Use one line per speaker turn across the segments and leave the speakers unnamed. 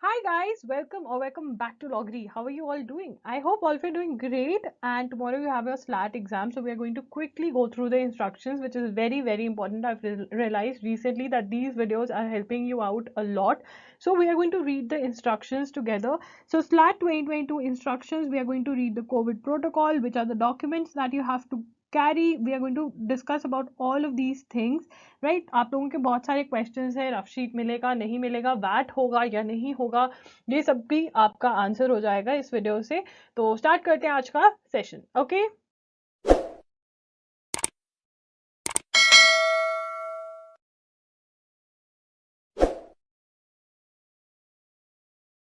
Hi guys, welcome back to Logri. How are you all doing? I hope all of you are doing great. And tomorrow you have your SLAT exam, so we are going to quickly go through the instructions, which is very important. I've realized recently that these videos are helping you out a lot. So we are going to read the instructions together. So SLAT 2022 instructions, we are going to read the COVID protocol, which are the documents that you have to carry. We are going to discuss about all of these things. Right आप लोगों के बहुत सारे questions हैं rough sheet मिलेगा नहीं मिलेगा VAT होगा या नहीं होगा ये सब भी आपका आंसर हो जाएगा इस वीडियो से तो स्टार्ट करते हैं आज का सेशन ओके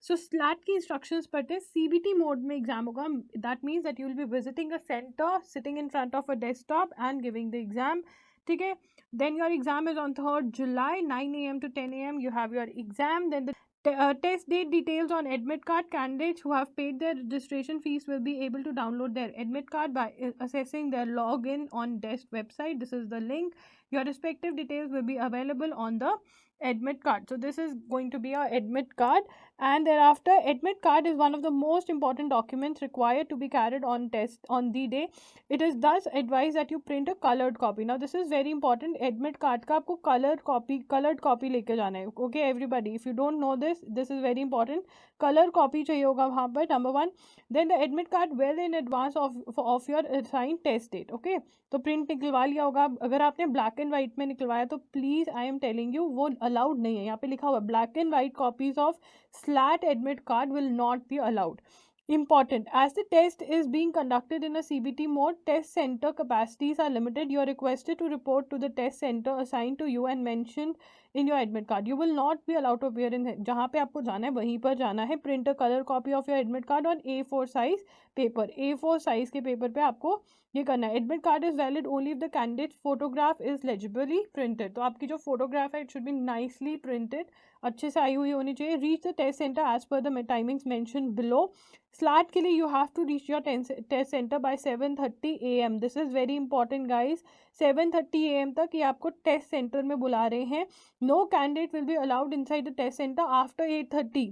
सो स्लैट की इंस्ट्रक्शंस पढ़ते हैं सीबीटी मोड में एग्जाम होगा that means that you will be visiting a centre sitting in front of a desktop and giving the exam ठीक है then your exam is on 3rd July 9 a.m. to 10 a.m. you have your exam then the test date details on admit card candidates who have paid their registration fees will be able to download their admit card by accessing their login on desk website this is the link your respective details will be available on the admit card so this is going to be our admit card and thereafter admit card is one of the most important documents required to be carried on test on the day it is thus advised that you print a colored copy now this is very important admit card का आपको colored copy लेके जाना है okay everybody if you don't know this is very important color copy चाहिए होगा वहाँ पर number one then the admit card well in advance of your assigned test date okay तो प्रिंट निकलवा लिया होगा अगर आपने ब्लैक एंड वाइट में निकलवाया तो please I am telling you वो अलाउड नहीं है यहाँ पे लिखा हुआ black and white copies of SLAT admit card will not be allowed. Important. As the test is being conducted in a CBT mode, test center capacities are limited. You are requested to report to the test center assigned to you and mentioned in your admit card. You will not be allowed to appear in जहाँ पे आपको जाना है वहीं पर जाना है print a color copy of your admit card on A4 size paper. A4 size के पेपर पे आपको ये करना है admit card is valid only if the candidate photograph is legibly printed तो आपकी जो फोटोग्राफ है it should be nicely printed अच्छे से आई हुई होनी चाहिए reach the test centre as per the timings mention below slot के लिए you have to reach your test centre by 7:30 AM this is very important guys 7:30 AM तक ये आपको टेस्ट सेंटर में बुला रहे हैं no candidate will be allowed inside the test centre after 8:30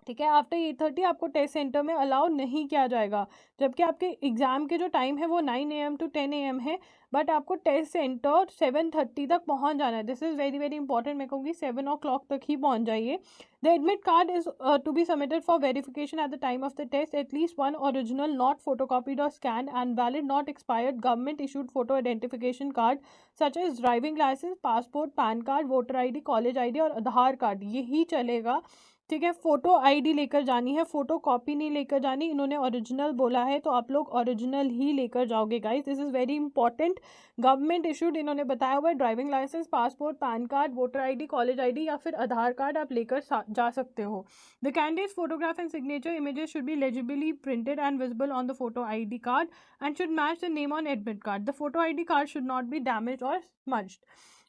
ठीक है आफ्टर 8:30 आपको टेस्ट सेंटर में अलाउ नहीं किया जाएगा जबकि आपके एग्ज़ाम के जो टाइम है वो 9 AM to 10 AM है बट आपको टेस्ट सेंटर 7:30 तक पहुंच जाना है दिस इज़ वेरी इंपॉर्टेंट मैं कहूँगी 7 o'clock तक ही पहुंच जाइए the admit card is to be submitted for verification at the time of the test at least one original not photocopied और scan and valid not expired government issued photo identification card such as driving licence passport PAN card voter ID college ID और आधार card यही चलेगा ठीक है photo ID लेकर जानी है photo copy नहीं लेकर जानी इन्होंने ओरिजिनल बोला है तो आप लोग ओरिजिनल ही लेकर जाओगे guys this is very important government issued इन्होंने बताया हुआ है driving licence passport PAN card voter ID college ID या फिर आधार कार्ड आप लेकर जा सकते हो the candidate photograph and signature images should be legibly printed and visible on the photo ID card and should match the name on admit card the photo ID card should not be damage और smudged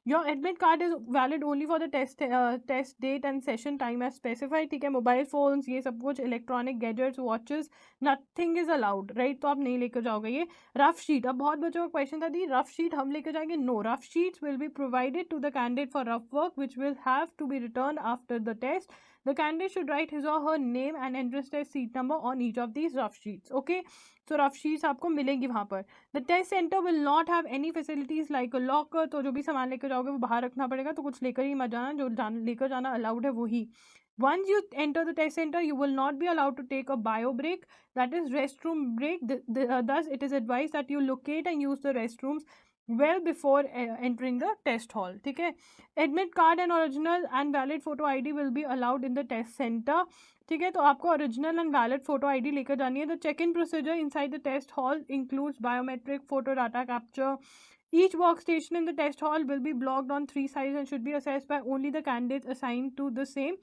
Your admit card is valid only for the test date and session time as specified ठीक है mobile phones ये सब कुछ electronic gadgets watches nothing is allowed right तो आप नहीं लेकर जाओगे ये रफ शीट अब बहुत बच्चों का क्वेश्चन था दी रफ शीट हम लेकर जाएंगे no rough sheets will be provided to the candidate for rough work which will have to be return after the test The candidate should write his or her name and entrance test seat number on each of these rough sheets. Okay, so rough sheets आपको मिलेंगी वहाँ पर. The test center will not have any facilities like a locker. तो जो भी सामान लेकर जाओगे वो बाहर रखना पड़ेगा तो कुछ लेकर ही मत जाना जो लेकर जाना अलाउड है वही. Once you enter the test center, you will not be allowed to take a bio break, that is restroom break. Thus, it is advised that you locate and use the restrooms well before entering the test hall. ठीक है admit card and original and valid photo ID will be allowed in the test center. ठीक है तो आपको original and valid photo ID लेकर जानी है the check in procedure inside the test hall includes biometric photo data capture each workstation in the test hall will be blocked on 3 sides and should be accessed by only the candidates assigned to the same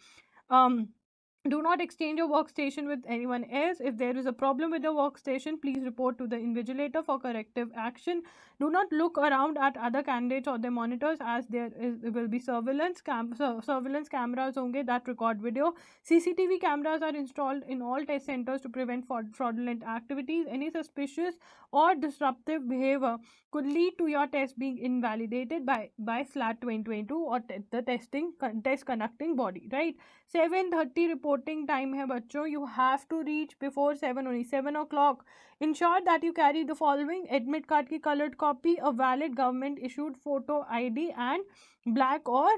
Do not exchange your workstation with anyone else. If there is a problem with your workstation, please report to the invigilator for corrective action. Do not look around at other candidates or their monitors, as there will be surveillance cameras honge that record video. CCTV cameras are installed in all test centers to prevent fraudulent activities. Any suspicious or disruptive behavior could lead to your test being invalidated by SLAT 2022 or the test conducting body, right? 7:30 reporting time है बच्चों. You have to reach before 7, only 7 o'clock. Ensure that you carry the following: admit card की colored copy, a valid government issued photo ID, and black or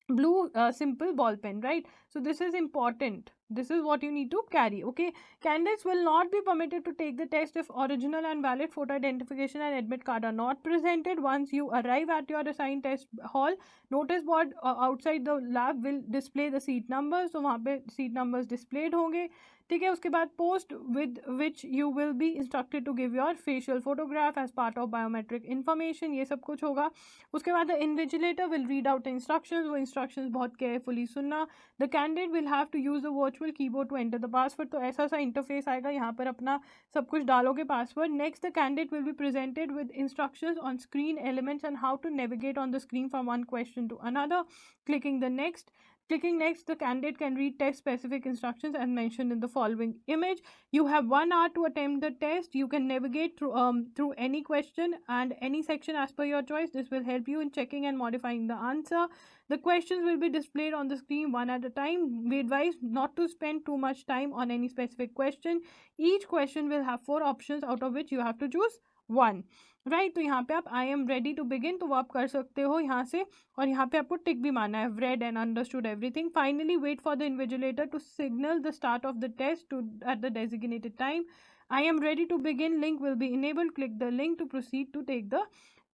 blue simple ball pen, right? So this is important. This is what you need to carry. Okay, candidates will not be permitted to take the test if original and valid photo identification and admit card are not presented. Once you arrive at your assigned test hall, notice board outside the lab will display the seat numbers. So वहाँ पे seat numbers displayed होंगे. ठीक है, उसके बाद post with which you will be instructed to give your facial photograph as part of biometric information, ये सब कुछ होगा. उसके बाद the invigilator will read out the instructions. वो instructions बहुत carefully सुनना. The candidate will have to use the virtual keyboard to enter the password. तो ऐसा सा interface आएगा, यहाँ पर अपना सब कुछ डालोगे password. Next, the candidate will be presented with instructions on screen elements and how to navigate on the screen from one question to another. Clicking next, the candidate can read test specific instructions as mentioned in the following image. You have 1 hour to attempt the test. You can navigate through any question and any section as per your choice. This will help you in checking and modifying the answer. The questions will be displayed on the screen one at a time. We advise not to spend too much time on any specific question. Each question will have 4 options, out of which you have to choose one. Right तो यहाँ पे आप I am ready to begin तो वो आप कर सकते हो यहाँ से, और यहाँ पे आपको टिक भी मारना है, read and understood everything. Finally wait for the invigilator to signal the start of the test to at the designated time. I am ready to begin. Link will be enabled. Click the link to proceed to take the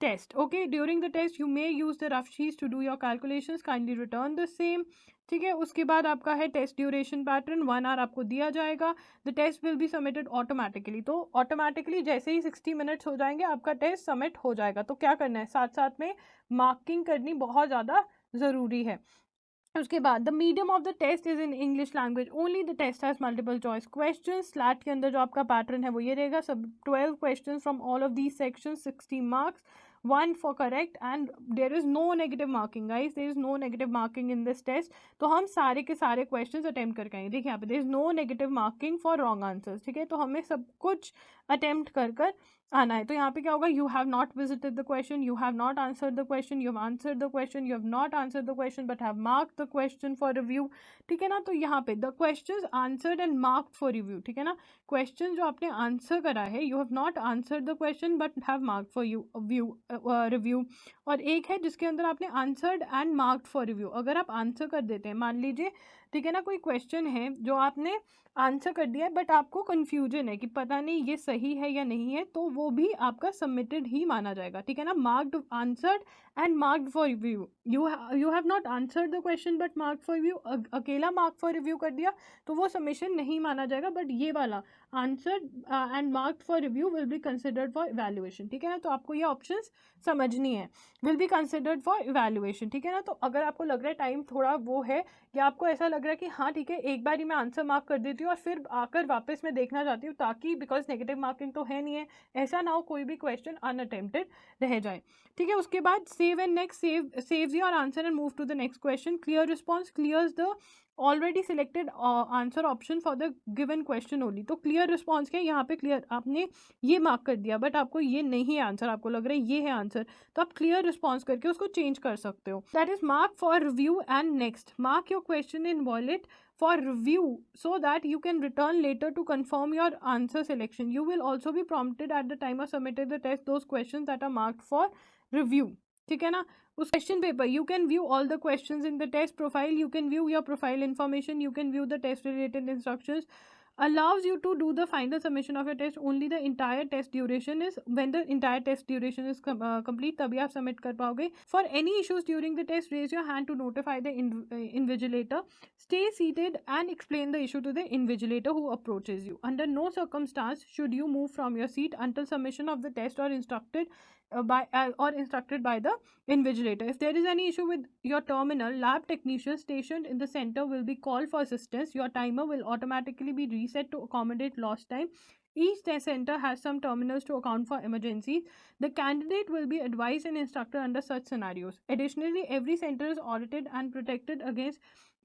test. Okay, during the test you may use the rough sheets to do your calculations. Kindly return the same. ठीक है, उसके बाद आपका है test duration pattern. 1 hour आपको दिया जाएगा. The test will be submitted automatically. तो ऑटोमेटिकली जैसे ही 60 minutes हो जाएंगे आपका टेस्ट सबमिट हो जाएगा. तो क्या करना है, साथ साथ में मार्किंग करनी बहुत ज़्यादा ज़रूरी है. उसके बाद the medium of the test is in English language only. The test has multiple choice question. SLAT के अंदर जो आपका पैटर्न है वो ये रहेगा. सब 12 question from all of these section, 60 marks, 1 for correct, and there is no negative marking guys. There is no negative marking in this test. तो हम सारे के सारे क्वेश्चन अटेम्प्ट करके आएंगे. देखिए यहाँ पे there is no negative marking for wrong answers. ठीक है, तो हमें सब कुछ अटेम्प्ट कर कर आना है. तो यहाँ पे क्या होगा, you have not visited the question, you have not answered the question, you have answered the question, you have not answered the question but have marked the question for review. ठीक है ना, तो यहाँ पे the question answered and marked for review. ठीक है ना, question जो आपने आंसर करा है, you have not answered the question but have marked for you review. और एक है जिसके अंदर आपने answered and marked for review. अगर आप आंसर कर देते हैं, मान लीजिए ठीक है ना, कोई क्वेश्चन है जो आपने आंसर कर दिया है बट आपको कन्फ्यूजन है कि पता नहीं ये सही है या नहीं है, तो वो भी आपका सबमिटेड ही माना जाएगा. ठीक है ना, marked answered and marked for review. You have not answered the question but marked for review, अकेला मार्क फॉर रिव्यू कर दिया तो वो सबमिशन नहीं माना जाएगा. बट ये वाला answered and marked for review will be considered for evaluation. ठीक है ना, तो आपको ये ऑप्शंस समझनी है. Will be considered for evaluation. ठीक है ना, तो अगर आपको लग रहा है टाइम थोड़ा वो है, या आपको ऐसा लग रहा है कि हाँ ठीक है एक बार ही मैं आंसर मार्क कर देती हूँ और फिर आकर वापस मैं देखना चाहती हूँ, ताकि बिकॉज नेगेटिव मार्किंग तो है नहीं है, ऐसा ना हो कोई भी क्वेश्चन अनअटेम्प्टेड रह जाए. ठीक है, उसके बाद save and next saves your answer and move to the next question. Clear response clears the already selected answer option for the given question only. तो क्लियर रिस्पॉन्स क्या है, यहाँ पे क्लियर आपने ये मार्क कर दिया बट आपको ये नहीं है आंसर, आपको लग रहा है ये है आंसर, तो आप क्लियर रिस्पॉन्स करके उसको चेंज कर सकते हो. That is mark for review and next. Mark your question in wallet for review so that you can return later to confirm your answer selection. You will also be prompted at the time of submitting the test those questions that are marked for review. ठीक है ना, उस question paper you can view all the questions in the test profile. You can view your profile information. You can view the test related instructions. Allows you to do the final submission of your test only the entire test duration is when the entire test duration is complete, तभी आप submit कर पाओगे. For any issues during the test, raise your hand to notify the invigilator. Stay seated and explain the issue to the invigilator who approaches you. Under no circumstance should you move from your seat until submission of the test or instructed or instructed by the invigilator. If there is any issue with your terminal, lab technicians stationed in the center will be called for assistance. Your timer will automatically be reset to accommodate lost time. Each test center has some terminals to account for emergencies. The candidate will be advised and instructed under such scenarios. Additionally, every center is audited and protected against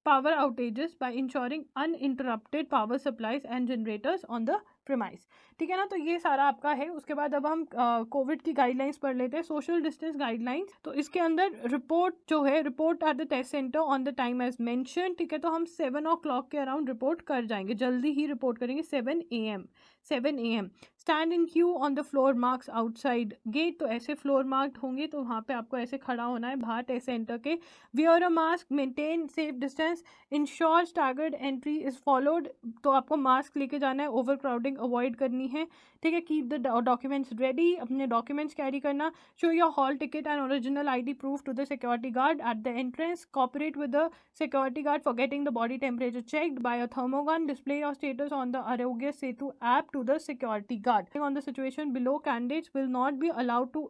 power outages by ensuring uninterrupted power supplies and generators on the premise. ठीक है ना, तो ये सारा आपका है। उसके बाद अब हम कोविड की गाइडलाइंस पढ़ लेते हैं। सोशल डिस्टेंस गाइडलाइंस, तो इसके अंदर रिपोर्ट जो है, report at the test centre on the time as mention. ठीक है, तो हम 7 o'clock के अराउंड रिपोर्ट कर जाएंगे, जल्दी ही रिपोर्ट करेंगे। 7 AM stand in queue on the floor marks outside gate, तो ऐसे फ्लोर मार्क्ड होंगे तो वहाँ पे आपको ऐसे खड़ा होना है बाहर टेस्ट सेंटर के। Wear a mask, maintain safe distance, ensure staggered entry is followed, तो आपको मास्क लेके जाना है, ओवर क्राउडिंग अवॉइड करनी है। ठीक है, कीप द डॉक्यूमेंट्स रेडी, अपने डॉक्यूमेंट्स कैरी करना। Show your hall ticket and original ID proof to the security guard at the entrance. Cooperate with the security guard for getting the body temperature checked by a thermogun. Display your status on the Aarogya Setu app to the security guard. On the situation below, candidates will not be allowed to,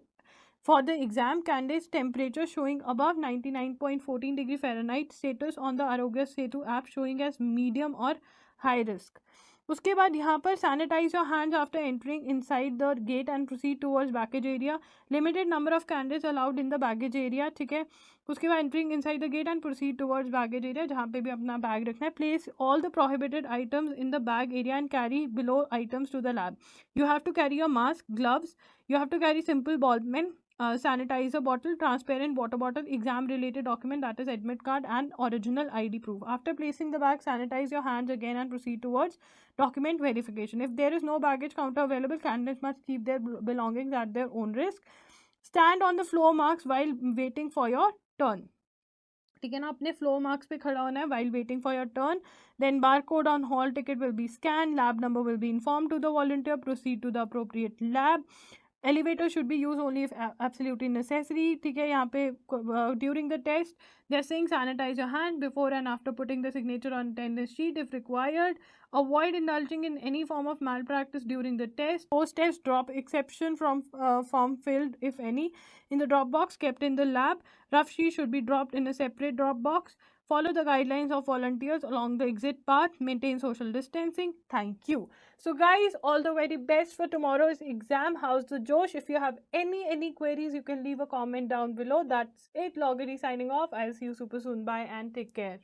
for the exam, candidates temperature showing above 99.14 degree Fahrenheit, status on the Arogya Setu app showing as medium or high risk. उसके बाद यहाँ पर sanitise your hands after entering inside the gate and proceed towards baggage area. Limited number of candidates allowed in the baggage area. ठीक है, उसके बाद entering inside the gate and proceed towards baggage area, जहाँ पे भी अपना bag रखना है। Place all the prohibited items in the bag area and carry below items to the lab. You have to carry your mask, gloves, you have to carry simple ball pen, sanitizer bottle, transparent water bottle, exam related document that is admit card and original ID proof. After placing the bag, sanitize your hands again and proceed towards document verification. If there is no baggage counter available, candidates must keep their belongings at their own risk. Stand on the floor marks while waiting for your turn. ठीक है ना, अपने flow marks पे खड़ा होना है while waiting for your turn. Then barcode on hall ticket will be scanned, lab number will be informed to the volunteer, proceed to the appropriate lab. Elevator should be used only if absolutely necessary. ठीक है, यहाँ पे during the test they're saying sanitize your hand before and after putting the signature on attendance sheet if required. Avoid indulging in any form of malpractice during the test. Post test drop exception from form filled if any in the drop box kept in the lab. Rough sheet should be dropped in a separate drop box. Follow the guidelines of volunteers along the exit path. Maintain social distancing. Thank you. So guys, all the very best for tomorrow's exam. How's the Josh? If you have any queries, you can leave a comment down below. That's it. Loggery signing off. I'll see you super soon. Bye and take care.